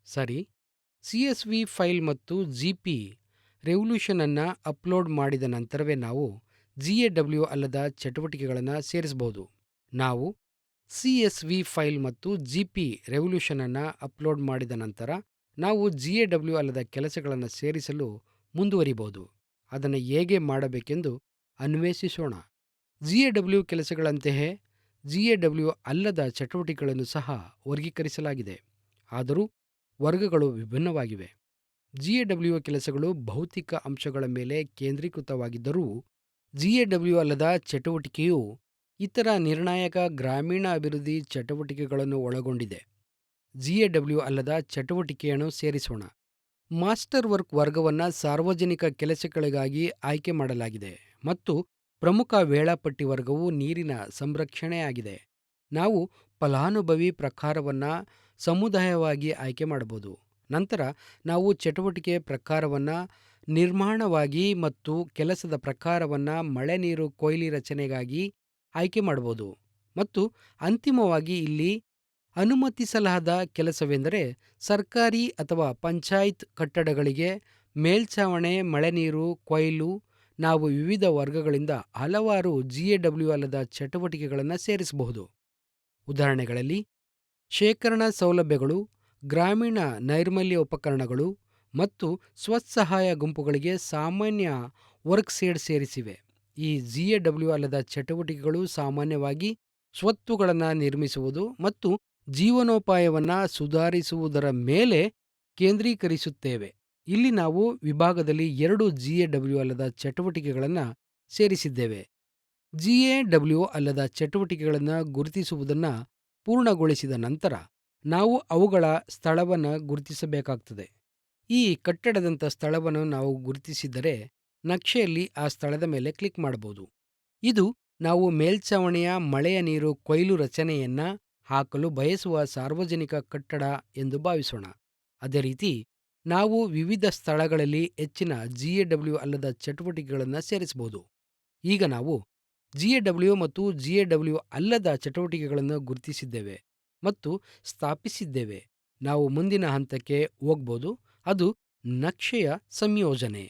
ಸರಿ. CSV file ಮತ್ತು GP revolution ಅನ್ನು ಅಪ್ಲೋಡ್ ಮಾಡಿದ ನಂತರವೇ ನಾವು GAW ಅಲ್ಲದ ಚಟುವಟಿಕೆಗಳನ್ನು ಸೇರಿಸಬಹುದು. ನಾವು CSV ಫೈಲ್ ಮತ್ತು GP ರೆವಲ್ಯೂಷನ್ ಅನ್ನು ಅಪ್ಲೋಡ್ ಮಾಡಿದ ನಂತರ ನಾವು GAW ಅಲ್ಲದ ಕೆಲಸಗಳನ್ನು ಸೇರಿಸಲು ಮುಂದುವರಿಬಹುದು. ಅದನ್ನು ಹೇಗೆ ಮಾಡಬೇಕೆಂದು ಅನ್ವೇಷಿಸೋಣ. GAW ಕೆಲಸಗಳಂತೆಯೇ GAW ಅಲ್ಲದ ಚಟುವಟಿಕೆಗಳನ್ನು ಸಹ ವರ್ಗೀಕರಿಸಲಾಗಿದೆ, ಆದರೂ ವರ್ಗಗಳು ವಿಭಿನ್ನವಾಗಿವೆ. GAW ಕೆಲಸಗಳು ಭೌತಿಕ ಅಂಶಗಳ ಮೇಲೆ ಕೇಂದ್ರೀಕೃತವಾಗಿದ್ದರೂ GAW ಅಲ್ಲದ ಚಟುವಟಿಕೆಯು ಇತರ ನಿರ್ಣಾಯಕ ಗ್ರಾಮೀಣ ಅಭಿವೃದ್ಧಿ ಚಟುವಟಿಕೆಗಳನ್ನು ಒಳಗೊಂಡಿದೆ. GAW ಅಲ್ಲದ ಚಟುವಟಿಕೆಯನ್ನು ಸೇರಿಸೋಣ. ಮಾಸ್ಟರ್ ವರ್ಕ್ ವರ್ಗವನ್ನು ಸಾರ್ವಜನಿಕ ಕೆಲಸಗಳಿಗಾಗಿ ಆಯ್ಕೆ ಮಾಡಲಾಗಿದೆ ಮತ್ತು ಪ್ರಮುಖ ವೇಳಾಪಟ್ಟಿ ವರ್ಗವು ನೀರಿನ ಸಂರಕ್ಷಣೆಯಾಗಿದೆ. ನಾವು ಫಲಾನುಭವಿ ಪ್ರಕಾರವನ್ನು ಸಮುದಾಯವಾಗಿ ಆಯ್ಕೆ ಮಾಡಬಹುದು. ನಂತರ ನಾವು ಚಟುವಟಿಕೆ ಪ್ರಕಾರವನ್ನು ನಿರ್ಮಾಣವಾಗಿ ಮತ್ತು ಕೆಲಸದ ಪ್ರಕಾರವನ್ನು ಮಳೆ ನೀರು ಕೊಯ್ಲು ರಚನೆಗಾಗಿ ಆಯ್ಕೆ ಮಾಡಬಹುದು. ಮತ್ತು ಅಂತಿಮವಾಗಿ ಇಲ್ಲಿ ಅನುಮತಿಸಲಾದ ಕೆಲಸವೆಂದರೆ ಸರ್ಕಾರಿ ಅಥವಾ ಪಂಚಾಯತ್ ಕಟ್ಟಡಗಳಿಗೆ ಮೇಲ್ಛಾವಣಿ ಮಳೆ ನೀರು ಕೊಯ್ಲು. ನಾವು ವಿವಿಧ ವರ್ಗಗಳಿಂದ ಹಲವಾರು GAW ಅಲ್ಲದ ಚಟುವಟಿಕೆಗಳನ್ನು ಸೇರಿಸಬಹುದು. ಉದಾಹರಣೆಗಳಲ್ಲಿ ಶೇಖರಣಾ ಸೌಲಭ್ಯಗಳು, ಗ್ರಾಮೀಣ ನೈರ್ಮಲ್ಯ ಉಪಕರಣಗಳು ಮತ್ತು ಸ್ವಸಹಾಯ ಗುಂಪುಗಳಿಗೆ ಸಾಮಾನ್ಯ ವರ್ಕ್ ಸೆಡ್ ಸೇರಿಸಿವೆ. ಈ GAW ಅಲ್ಲದ ಚಟುವಟಿಕೆಗಳು ಸಾಮಾನ್ಯವಾಗಿ ಸ್ವತ್ತುಗಳನ್ನು ನಿರ್ಮಿಸುವುದು ಮತ್ತು ಜೀವನೋಪಾಯವನ್ನು ಸುಧಾರಿಸುವುದರ ಮೇಲೆ ಕೇಂದ್ರೀಕರಿಸುತ್ತೇವೆ. ಇಲ್ಲಿ ನಾವು ವಿಭಾಗದಲ್ಲಿ 2 GAW ಅಲ್ಲದ ಚಟುವಟಿಕೆಗಳನ್ನು ಸೇರಿಸಿದ್ದೇವೆ. GAW ಅಲ್ಲದ ಚಟುವಟಿಕೆಗಳನ್ನು ಗುರುತಿಸುವುದನ್ನು ಪೂರ್ಣಗೊಳಿಸಿದ ನಂತರ ನಾವು ಅವುಗಳ ಸ್ಥಳವನ್ನು ಗುರುತಿಸಬೇಕಾಗುತ್ತದೆ. ಈ ಕಟ್ಟಡದಂಥ ಸ್ಥಳವನ್ನು ನಾವು ಗುರುತಿಸಿದರೆ ನಕ್ಷೆಯಲ್ಲಿ ಆ ಸ್ಥಳದ ಮೇಲೆ ಕ್ಲಿಕ್ ಮಾಡಬಹುದು. ಇದು ನಾವು ಮೇಲ್ಛಾವಣಿಯ ಮಳೆಯ ನೀರು ಕೊಯ್ಲು ರಚನೆಯನ್ನು ಹಾಕಲು ಬಯಸುವ ಸಾರ್ವಜನಿಕ ಕಟ್ಟಡ ಎಂದು ಭಾವಿಸೋಣ. ಅದೇ ರೀತಿ ನಾವು ವಿವಿಧ ಸ್ಥಳಗಳಲ್ಲಿ ಹೆಚ್ಚಿನ GAW ಅಲ್ಲದ ಚಟುವಟಿಕೆಗಳನ್ನು ಸೇರಿಸಬಹುದು. ಈಗ ನಾವು GAW ಮತ್ತು GAW ಅಲ್ಲದ ಚಟುವಟಿಕೆಗಳನ್ನು ಗುರುತಿಸಿದ್ದೇವೆ ಮತ್ತು ಸ್ಥಾಪಿಸಿದ್ದೇವೆ. ನಾವು ಮುಂದಿನ ಹಂತಕ್ಕೆ ಹೋಗಬಹುದು, ಅದು ನಕ್ಷೆಯ ಸಂಯೋಜನೆ.